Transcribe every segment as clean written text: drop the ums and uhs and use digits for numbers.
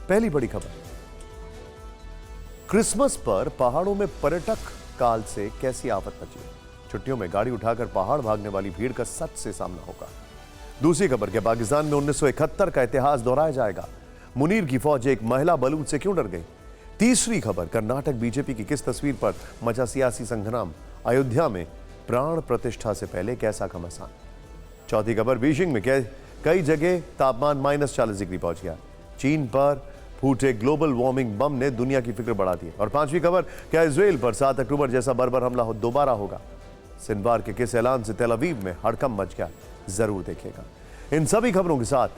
पहली बड़ी खबर, क्रिसमस पर पहाड़ों में पर्यटक काल से कैसी आफत मची। छुट्टियों में गाड़ी उठाकर पहाड़ भागने वाली भीड़ का सच से सामना होगा। दूसरी खबर के पाकिस्तान में 1971 का इतिहास दोहराया जाएगा। मुनीर की फौज एक महिला बलूच से क्यों डर गई। तीसरी खबर, कर्नाटक बीजेपी की किस तस्वीर पर मचा सियासी संग्राम। अयोध्या में प्राण प्रतिष्ठा से पहले कैसा घमासान। चौथी खबर, बीजिंग में कई जगह तापमान -40 डिग्री पहुंच गया। चीन पर फूटे ग्लोबल वार्मिंग बम ने दुनिया की फिक्र बढ़ा दी। और पांचवी खबर, क्या इजराइल पर 7 अक्टूबर जैसा बर्बर हमला दोबारा होगा। सिनवार के किस ऐलान से तेल अवीव में हड़कंप मच गया, जरूर देखिएगा। इन सभी खबरों के साथ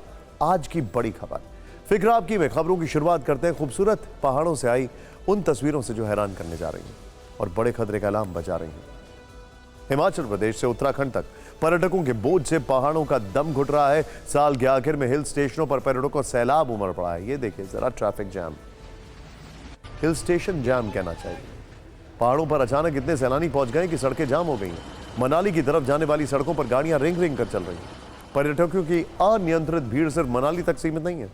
आज की बड़ी खबर। फिक्र आपकी में खबरों की शुरुआत करते हैं खूबसूरत पहाड़ों से आई उन तस्वीरों से जो हैरान करने जा रही हैं और बड़े खतरे का अलार्म बजा रही हैं। हिमाचल प्रदेश से उत्तराखंड तक पर्यटकों के बोझ से पहाड़ों का दम घुट रहा है। साल के आखिर में हिल स्टेशनों पर पर्यटकों को सैलाब उमड़ पड़ा है। ये देखिए जरा ट्रैफिक जाम, हिल स्टेशन जाम कहना चाहिए। पहाड़ों पर अचानक इतने सैलानी पहुंच गए कि सड़कें जाम हो गई हैं। मनाली की तरफ जाने वाली सड़कों पर गाड़ियां रिंग रिंग कर चल रही हैं। पर्यटकों की अनियंत्रित भीड़ सिर्फ मनाली तक सीमित नहीं है।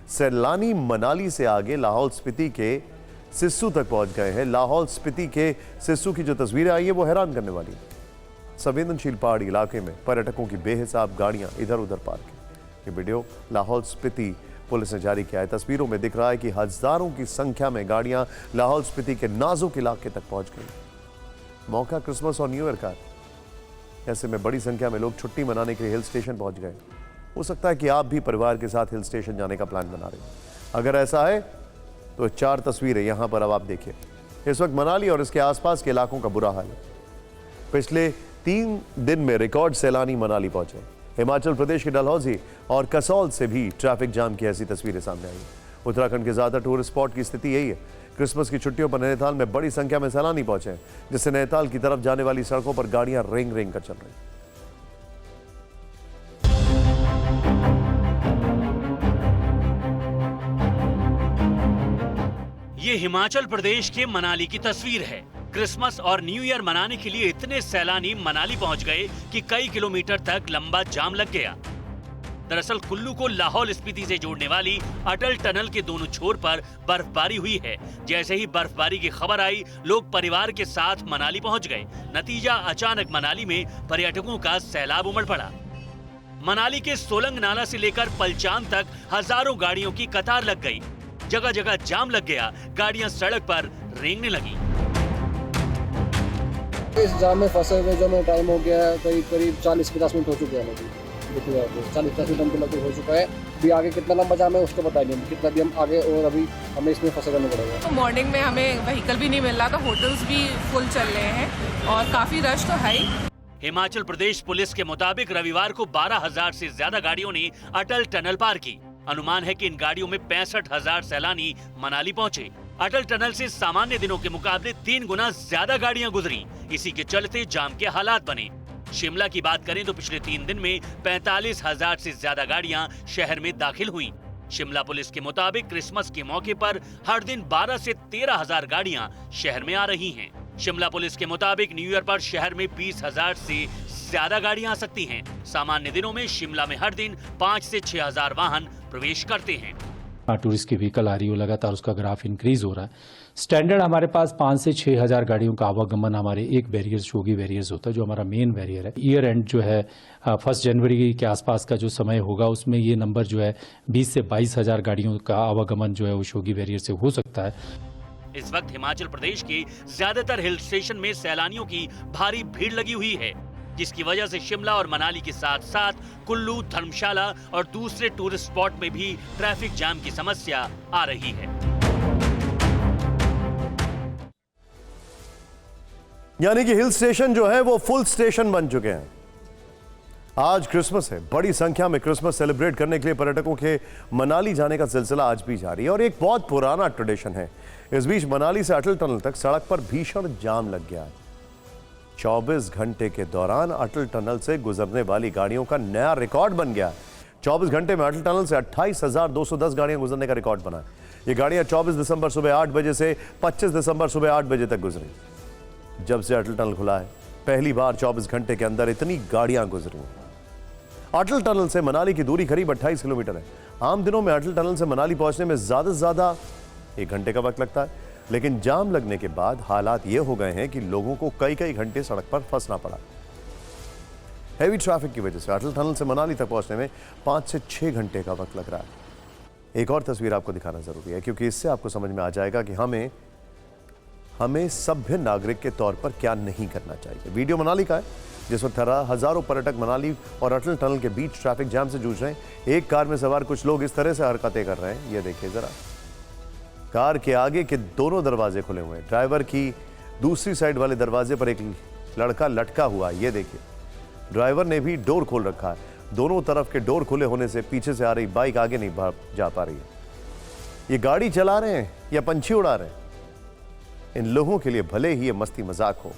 सैलानी मनाली से आगे लाहौल स्पीति के सिस्सू तक पहुंच गए हैं। लाहौल स्पीति के सिस्सू की जो तस्वीरें आई है वो हैरान करने वाली है। संवेदनशील पहाड़ी इलाके में पर्यटकों की बेहिसाब गाड़ियां इधर उधर पार्क है। ये वीडियो लाहौल स्पीति पुलिस ने जारी किया है। तस्वीरों में दिख रहा है कि हजारों की संख्या में गाड़ियां लाहौल स्पीति के नाजुक इलाके तक पहुंच गई। मौका क्रिसमस और न्यू ईयर का, ऐसे में बड़ी संख्या में लोग छुट्टी मनाने के लिए हिल स्टेशन पहुंच गए। हो सकता है कि आप भी परिवार के साथ हिल स्टेशन जाने का प्लान बना रहे हैं। अगर ऐसा है तो 4 तस्वीरें यहां पर अब आप देखिए। इस वक्त मनाली और इसके आसपास के इलाकों का बुरा हाल है। पिछले 3 दिन में रिकॉर्ड सैलानी मनाली पहुंचे। हिमाचल प्रदेश के डलहौजी और कसौल से भी ट्रैफिक जाम की ऐसी तस्वीरें सामने आई। उत्तराखंड के ज्यादा टूरिस्ट स्पॉट की स्थिति यही है। क्रिसमस की छुट्टियों पर नैनीताल में बड़ी संख्या में सैलानी पहुंचे हैं, जिससे नैनीताल की तरफ जाने वाली सड़कों पर गाड़ियां रिंग रिंग कर चल रही। ये हिमाचल प्रदेश के मनाली की तस्वीर है। क्रिसमस और न्यू ईयर मनाने के लिए इतने सैलानी मनाली पहुंच गए कि कई किलोमीटर तक लंबा जाम लग गया। दरअसल कुल्लू को लाहौल स्पीति से जोड़ने वाली अटल टनल के दोनों छोर पर बर्फबारी हुई है। जैसे ही बर्फबारी की खबर आई, लोग परिवार के साथ मनाली पहुंच गए। नतीजा, अचानक मनाली में पर्यटकों का सैलाब उमड़ पड़ा। मनाली के सोलंग नाला से लेकर पलचान तक हजारों गाड़ियों की कतार लग गई। जगह जगह जाम लग गया, गाड़ियां सड़क पर रेंगने लगी। इस जाम में फंसे हुए जो मैं टाइम हो गया है, करीब 40-50 मिनट हो चुके हैं। अभी देखिए 40-50 मिनट के लगभग हो चुका है। अभी आगे कितना लंबा जाम है उसको पता नहीं, कितना भी हम आगे और अभी हमें इसमें फंसे रहना पड़ेगा। तो मॉर्निंग में हमें व्हीकल भी नहीं मिल रहा था, होटल्स भी फुल चल रहे हैं और काफी रश तो है ही। हिमाचल प्रदेश पुलिस के मुताबिक रविवार को 12,000 से ज्यादा गाड़ियों ने अटल टनल पार की। अनुमान है कि इन गाड़ियों में 65,000 सैलानी मनाली पहुंचे। अटल टनल से सामान्य दिनों के मुकाबले 3 गुना ज्यादा गाड़ियां गुजरी। इसी के चलते जाम के हालात बने। शिमला की बात करें तो पिछले 3 दिन में 45,000 से ज्यादा गाड़ियां शहर में दाखिल हुई। शिमला पुलिस के मुताबिक क्रिसमस के मौके पर हर दिन 12 से 13,000 गाड़ियां शहर में आ रही हैं। शिमला पुलिस के मुताबिक न्यू ईयर पर शहर में 20,000 से ज्यादा गाड़ियां आ सकती हैं। सामान्य दिनों में शिमला में हर दिन 5 से 6,000 वाहन प्रवेश करते हैं। टूरिस्ट की व्हीकल आ रही हो, लगातार उसका ग्राफ इंक्रीज हो रहा है। स्टैंडर्ड हमारे पास 5 से 6,000 गाड़ियों का आवागमन हमारे एक बैरियर शोगी बैरियर्स होता है, जो हमारा मेन बैरियर है। ईयर एंड जो है 1 जनवरी के आसपास का जो समय होगा, उसमें ये नंबर जो है 20 से 22,000 गाड़ियों का आवागमन जो है वो शोगी बैरियर से हो सकता है। इस वक्त हिमाचल प्रदेश के ज्यादातर हिल स्टेशन में सैलानियों की भारी भीड़ लगी हुई है, जिसकी वजह से शिमला और मनाली के साथ साथ कुल्लू, धर्मशाला और दूसरे टूरिस्ट स्पॉट में भी ट्रैफिक जाम की समस्या आ रही है। यानी कि हिल स्टेशन जो है वो फुल स्टेशन बन चुके हैं। आज क्रिसमस है, बड़ी संख्या में क्रिसमस सेलिब्रेट करने के लिए पर्यटकों के मनाली जाने का सिलसिला आज भी जारी है और एक बहुत पुराना ट्रेडिशन है। इस बीच मनाली से अटल टनल तक सड़क पर भीषण जाम लग गया है। 24 घंटे के दौरान अटल टनल से गुजरने वाली गाड़ियों का नया रिकॉर्ड बन गया है। 24 घंटे में अटल टनल से 28,210 गाड़ियां गुजरने का रिकॉर्ड बना है। ये गाड़ियां 24 दिसंबर सुबह 8 बजे से 25 दिसंबर सुबह 8 बजे तक गुजरी। जब से अटल टनल खुला है, पहली बार 24 घंटे के अंदर इतनी गाड़ियां गुजरी। अटल टनल से मनाली की दूरी करीब 28 किलोमीटर है। आम दिनों में अटल टनल से मनाली पहुंचने में ज्यादा से ज्यादा 1 घंटे का वक्त लगता है, लेकिन जाम लगने के बाद हालात ये हो गए हैं कि लोगों को कई कई घंटे सड़क पर फंसना पड़ा। हैवी ट्रैफिक की वजह से अटल टनल से मनाली तक पहुंचने में 5 से 6 घंटे का वक्त लग रहा है। एक और तस्वीर आपको दिखाना जरूरी है, क्योंकि इससे आपको समझ में आ जाएगा कि हमें सभ्य नागरिक के तौर पर क्या नहीं करना चाहिए। वीडियो मनाली का है, जिस वक्त हजारों पर्यटक मनाली और अटल टनल के बीच ट्रैफिक जाम से जूझ रहे हैं। एक कार में सवार कुछ लोग इस तरह से हरकतें कर रहे हैं, ये देखिए जरा। कार के आगे के दोनों दरवाजे खुले हुए हैं, ड्राइवर की दूसरी साइड वाले दरवाजे पर एक लड़का लटका हुआ है, ये देखिए। ड्राइवर ने भी डोर खोल रखा है, दोनों तरफ के डोर खुले होने से पीछे से आ रही बाइक आगे नहीं जा पा रही है। ये गाड़ी चला रहे हैं या पंछी उड़ा रहे हैं, इन लोगों के लिए भले ही ये मस्ती मजाक हो,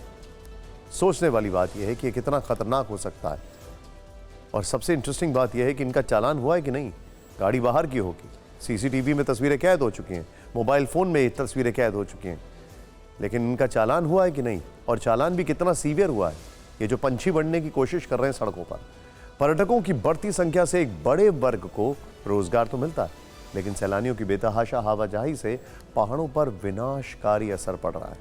सोचने वाली बात यह है कि ये कितना खतरनाक हो सकता है। और सबसे इंटरेस्टिंग बात यह है कि इनका चालान हुआ है कि नहीं। गाड़ी बाहर की होगी, सीसीटीवी में तस्वीरें कैद हो चुकी हैं, मोबाइल फोन में तस्वीरें कैद हो चुकी हैं, लेकिन इनका चालान हुआ है कि नहीं, और चालान भी कितना सीवियर हुआ है। ये जो पंछी बनने की कोशिश कर रहे हैं सड़कों पर। पर्यटकों की बढ़ती संख्या से एक बड़े वर्ग को रोजगार तो मिलता है, लेकिन सैलानियों की बेतहाशा आवाजाही से पहाड़ों पर विनाशकारी असर पड़ रहा है।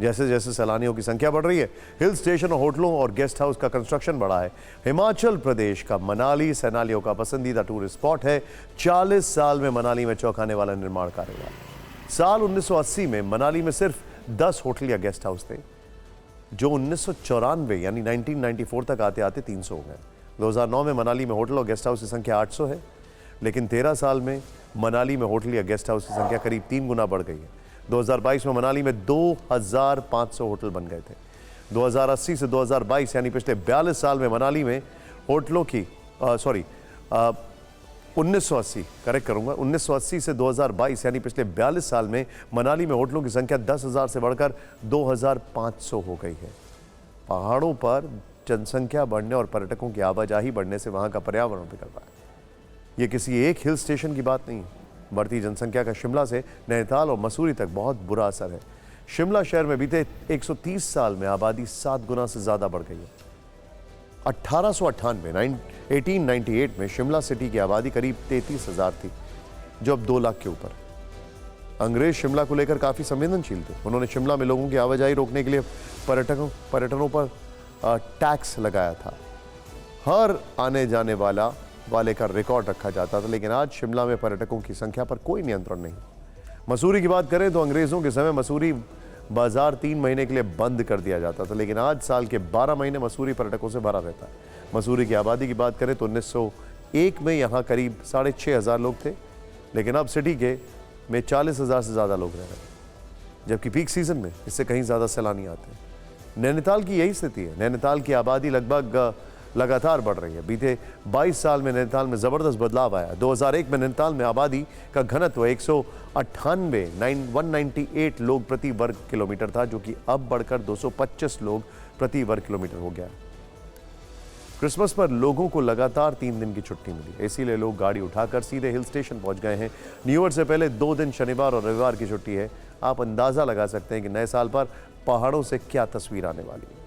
जैसे जैसे सैलानियों की संख्या बढ़ रही है, हिल स्टेशन और होटलों और गेस्ट हाउस का कंस्ट्रक्शन बढ़ा है। हिमाचल प्रदेश का मनाली सैलानियों का पसंदीदा टूरिस्ट स्पॉट है। 40 साल में मनाली में चौंकाने वाला निर्माण कार्य हुआ। साल 1980 में मनाली में सिर्फ 10 होटल या गेस्ट हाउस थे, जो 1994 यानी 1994 तक आते आते 300 हो गए। 2009 में मनाली में होटल और गेस्ट हाउस की संख्या 800 है, लेकिन 13 साल में मनाली में होटल या गेस्ट हाउस की संख्या करीब 3 गुना बढ़ गई है। 2022 में मनाली में 2500 होटल बन गए थे। 2080 से 2022 यानी पिछले 42 साल में मनाली में होटलों की 1980 से 2022 यानी पिछले 42 साल में मनाली में होटलों की संख्या 10,000 से बढ़कर 2,500 हो गई है। पहाड़ों पर जनसंख्या बढ़ने और पर्यटकों की आवाजाही बढ़ने से वहां का पर्यावरण बिगड़ रहा है। ये किसी एक हिल स्टेशन की बात नहीं है। बढ़ती जनसंख्या का शिमला से नैनीताल और मसूरी तक बहुत बुरा असर है। शिमला शहर में बीते 130 साल में आबादी 7 गुना से ज्यादा बढ़ गई है। 1898 में शिमला सिटी की आबादी करीब 33,000 थी, जो अब 2 लाख के ऊपर। अंग्रेज शिमला को लेकर काफी संवेदनशील थे। उन्होंने शिमला में लोगों की आवाजाही रोकने के लिए पर्यटनों पर टैक्स लगाया था। हर आने जाने वाले का रिकॉर्ड रखा जाता था, लेकिन आज शिमला में पर्यटकों की संख्या पर कोई नियंत्रण नहीं। मसूरी की बात करें तो अंग्रेजों के समय मसूरी बाजार 3 महीने के लिए बंद कर दिया जाता था, लेकिन आज साल के 12 महीने मसूरी पर्यटकों से भरा रहता है। मसूरी की आबादी की बात करें तो 1901 में यहाँ करीब 6,500 लोग थे, लेकिन अब सिटी में 40,000 से ज़्यादा लोग रह रहे हैं, जबकि पीक सीजन में इससे कहीं ज़्यादा सैलानी आते हैं। नैनीताल की यही स्थिति है। नैनीताल की आबादी लगभग लगातार बढ़ रही है। बीते 22 साल में नैनीताल में जबरदस्त बदलाव आया। 2001 में नैनीताल में आबादी का घनत्व 198 लोग प्रति वर्ग किलोमीटर था, जो कि अब बढ़कर 225 लोग प्रति वर्ग किलोमीटर हो गया। क्रिसमस पर लोगों को लगातार 3 दिन की छुट्टी मिली, इसीलिए लोग गाड़ी उठाकर सीधे हिल स्टेशन पहुंच गए हैं। न्यू ईयर से पहले 2 दिन शनिवार और रविवार की छुट्टी है। आप अंदाजा लगा सकते हैं कि नए साल पर पहाड़ों से क्या तस्वीर आने वाली है।